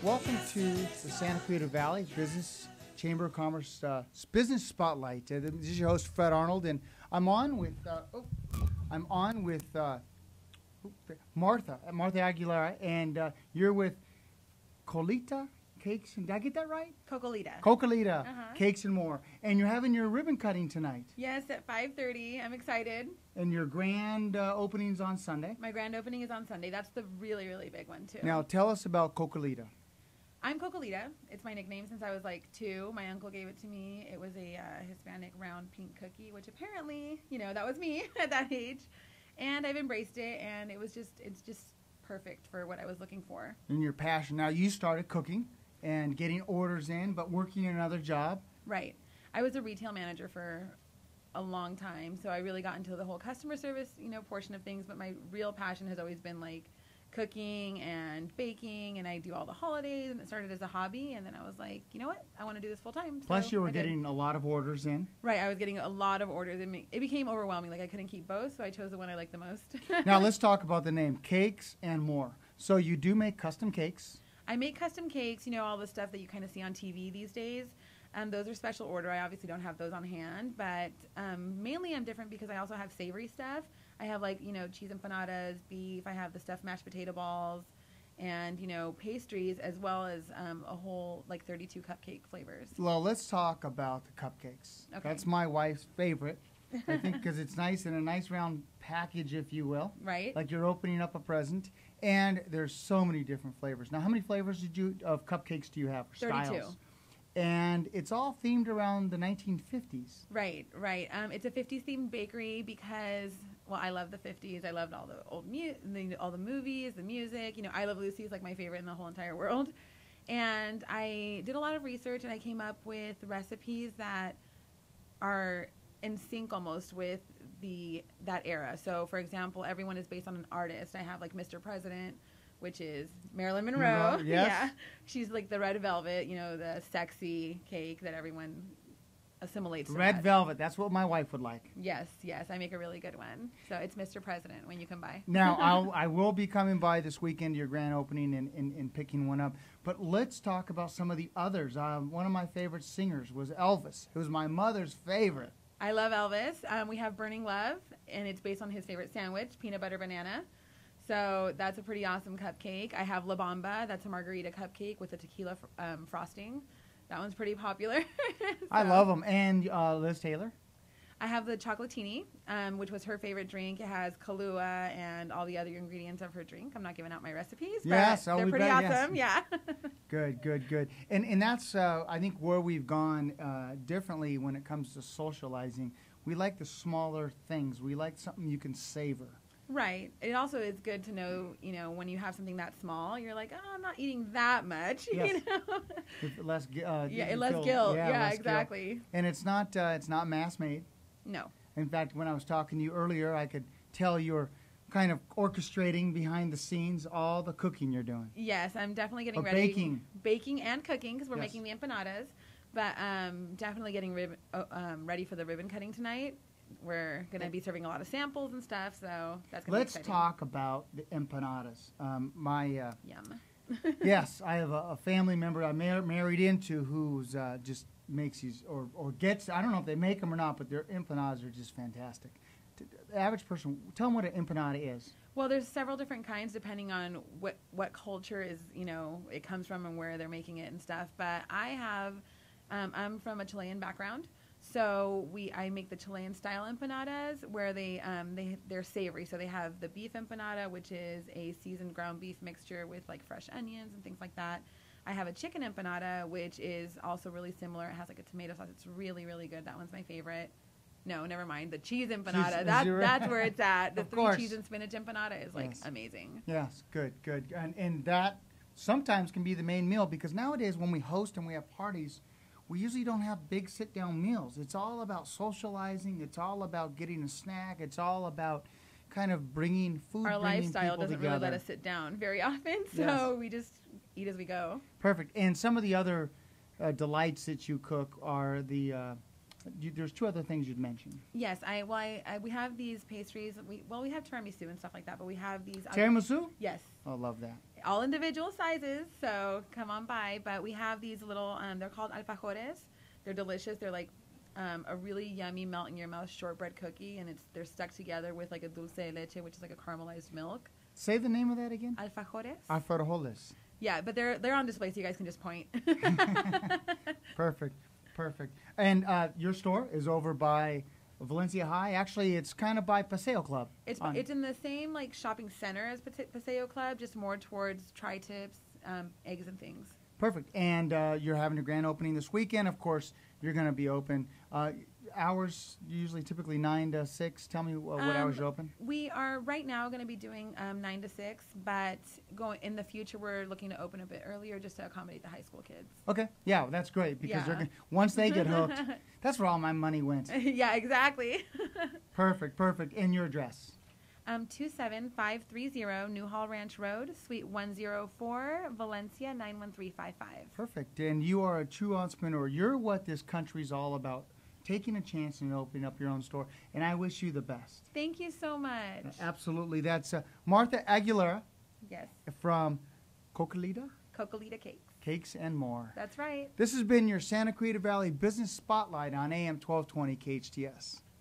Welcome to the Santa Cruz Valley Business Chamber of Commerce Business Spotlight. This is your host Fred Arnold, and I'm on with Martha Aguilera, and you're with Kokolita Cakes. Did I get that right? Kokolita. Kokolita Cakes and More, and you're having your ribbon cutting tonight. Yes, at 5:30. I'm excited. And your grand opening's on Sunday. My grand opening is on Sunday. That's the really, really big one too. Now tell us about Kokolita. I'm Kokolita. It's my nickname since I was like 2. My uncle gave it to me. It was a Hispanic round pink cookie, which apparently, that was me at that age. And I've embraced it, and it's just perfect for what I was looking for. And your passion. Now, you started cooking and getting orders in, but working another job. Right. I was a retail manager for a long time, so I really got into the whole customer service, portion of things, but my real passion has always been like cooking and baking, and I do all the holidays, and it started as a hobby, and then I was like, you know what, I want to do this full time. Plus, you were getting a lot of orders in. Right, I was getting a lot of orders, and it became overwhelming. Like, I couldn't keep both, so I chose the one I liked the most. Now, let's talk about the name, Cakes and More. So you do make custom cakes. I make custom cakes, all the stuff that you kind of see on TV these days. Those are special order. I obviously don't have those on hand, but mainly I'm different because I also have savory stuff. I have cheese empanadas, beef. I have the stuffed mashed potato balls, and pastries, as well as a whole 32 cupcake flavors. Well, let's talk about the cupcakes. Okay. That's my wife's favorite. I think because it's nice in a nice round package, if you will. Right. Like you're opening up a present, and there's so many different flavors. Now, how many flavors of cupcakes do you have? 32. Styles? And it's all themed around the 1950s. Right. It's a 50s themed bakery because, well, I love the 50s. I loved all the old all the movies, the music. I Love Lucy is like my favorite in the whole entire world. And I did a lot of research, and I came up with recipes that are in sync almost with that era. So, for example, everyone is based on an artist. I have Mr. President, which is Marilyn Monroe. Yes. Yeah. She's like the red velvet, the sexy cake that everyone assimilates to Red that. velvet, that's what my wife would like. Yes, I make a really good one. So it's Mr. President when you come by. Now, I will be coming by this weekend to your grand opening and picking one up. But let's talk about some of the others. One of my favorite singers was Elvis. It was my mother's favorite. I love Elvis. We have Burning Love, and it's based on his favorite sandwich, peanut butter banana. So that's a pretty awesome cupcake. I have La Bamba. That's a margarita cupcake with a tequila frosting. That one's pretty popular. I love them. And Liz Taylor? I have the Chocolatini, which was her favorite drink. It has Kahlua and all the other ingredients of her drink. I'm not giving out my recipes, but yes, they're pretty awesome. Yes. Yeah. Good. And that's, I think, where we've gone differently when it comes to socializing. We like the smaller things. We like something you can savor. Right. It also is good to know, when you have something that small, you're like, oh, I'm not eating that much, Yes. Less guilt. Less guilt. Yeah, less exactly. Guilt. And it's not mass made. No. In fact, when I was talking to you earlier, I could tell you're kind of orchestrating behind the scenes all the cooking you're doing. Yes, I'm definitely getting ready. Baking and cooking, because we're Yes. making the empanadas. But definitely getting ready for the ribbon cutting tonight. We're going to be serving a lot of samples and stuff, so that's going to be exciting. Let's talk about the empanadas. Yum. Yes, I have a family member I married into who's just makes these, or gets, I don't know if they make them or not, but their empanadas are just fantastic. The average person, tell them what an empanada is. Well, there's several different kinds depending on what culture is, it comes from and where they're making it and stuff. But I'm from a Chilean background. So I make the Chilean style empanadas where they're savory. So they have the beef empanada, which is a seasoned ground beef mixture with fresh onions and things like that. I have a chicken empanada, which is also really similar. It has a tomato sauce. It's really, really good. That one's my favorite. No, never mind. The cheese empanada. That's where it's at. The three cheese and spinach empanada is yes. Amazing. Yes, good. And that sometimes can be the main meal, because nowadays when we host and we have parties, we usually don't have big sit-down meals. It's all about socializing. It's all about getting a snack. It's all about kind of bringing food. Our lifestyle doesn't together. really let us sit down very often, so we just eat as we go. Perfect. And some of the other delights that you cook are there's two other things you'd mention. Yes, we have these pastries. We have tiramisu and stuff like that, but we have these. Tiramisu? Yes. I love that. all individual sizes, so come on by. But we have these little, they're called alfajores. They're delicious. They're like a really yummy melt in your mouth shortbread cookie, and they're stuck together with like a dulce de leche, which is like a caramelized milk. Say the name of that again. Alfajores. Alfajores. Yeah, but they're on display, so you guys can just point. Perfect. And your store is over by Valencia High. Actually, it's kind of by Paseo Club. It's in the same like shopping center as Paseo Club, just more towards tri-tips, eggs and things. Perfect. And you're having a grand opening this weekend. Of course, you're going to be open. Hours usually typically 9 to 6. Tell me what hours you're open. We are right now going to be doing 9 to 6, but going in the future we're looking to open a bit earlier just to accommodate the high school kids. Okay. Yeah, well, that's great because they're once they get hooked, that's where all my money went. Yeah, exactly. Perfect. And your address? 27530 Newhall Ranch Road, Suite 104, Valencia 91355. Perfect. And you are a true entrepreneur. You're what this country's all about. Taking a chance and opening up your own store. And I wish you the best. Thank you so much. Absolutely. That's Martha Aguilera. Yes. From Kokolita? Kokolita Cakes. Cakes and more. That's right. This has been your Santa Cruz Valley Business Spotlight on AM 1220 KHTS.